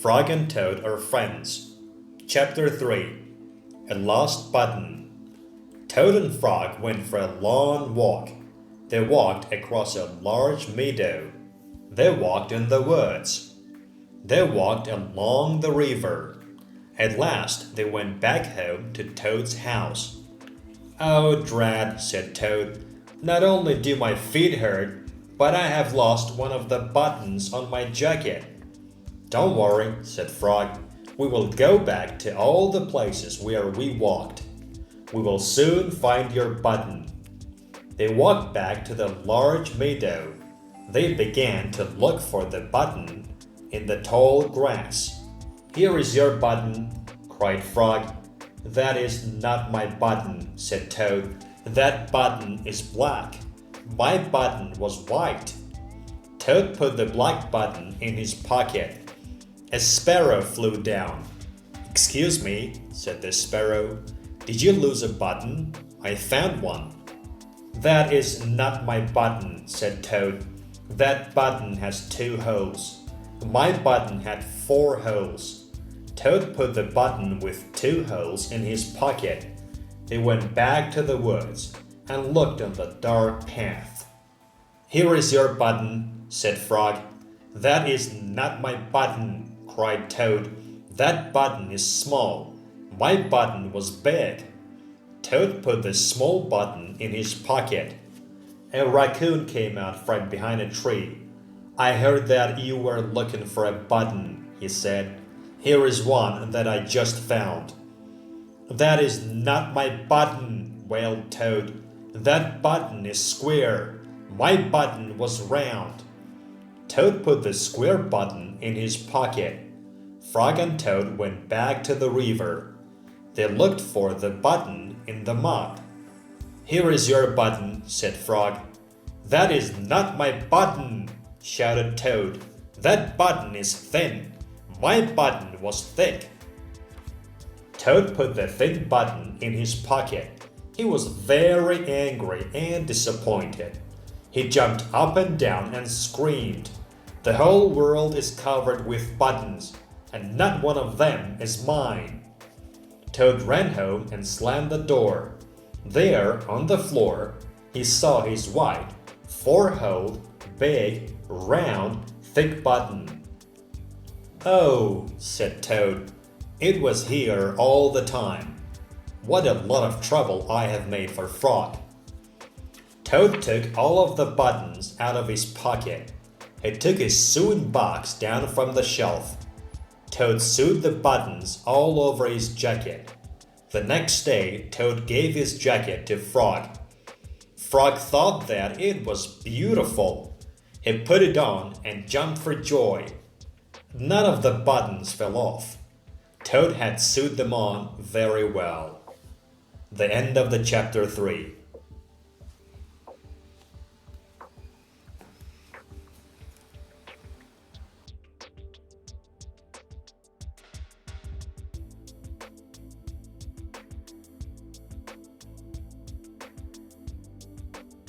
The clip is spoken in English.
Frog and Toad are friends. Chapter 3. A Lost Button. Toad and Frog went for a long walk. They walked across a large meadow. They walked in the woods. They walked along the river. At last they went back home to Toad's house. "Oh, drat," said Toad. "Not only do my feet hurt, but I have lost one of the buttons on my jacket." "Don't worry," said Frog. "We will go back to all the places where we walked. We will soon find your button." They walked back to the large meadow. They began to look for the button in the tall grass. "Here is your button," cried Frog. "That is not my button," said Toad. "That button is black. My button was white." Toad put the black button in his pocket. A sparrow flew down. "Excuse me," said the sparrow. "Did you lose a button? I found one." "That is not my button," said Toad. "That button has 2 holes. My button had 4 holes." Toad put the button with 2 holes in his pocket. They went back to the woods and looked on the dark path. "Here is your button," said Frog. "That is not my button," cried Toad. "That button is small. My button was big." Toad put the small button in his pocket. A raccoon came out from behind a tree. "I heard that you were looking for a button," he said. "Here is one that I just found." "That is not my button," wailed Toad. "That button is square. My button was round." Toad put the square button in his pocket. Frog and Toad went back to the river. They looked for the button in the mud. "Here is your button," said Frog. "That is not my button," shouted Toad. "That button is thin. My button was thick." Toad put the thin button in his pocket. He was very angry and disappointed. He jumped up and down and screamed, "The whole world is covered with buttons, and not one of them is mine." Toad ran home and slammed the door. There, on the floor, he saw his white, 4-holed, big, round, thick button. "Oh," said Toad, "it was here all the time. What a lot of trouble I have made for Frog." Toad took all of the buttons out of his pocket. He took his sewing box down from the shelf. Toad sewed the buttons all over his jacket. The next day, Toad gave his jacket to Frog. Frog thought that it was beautiful. He put it on and jumped for joy. None of the buttons fell off. Toad had sewed them on very well. The end of the chapter 3.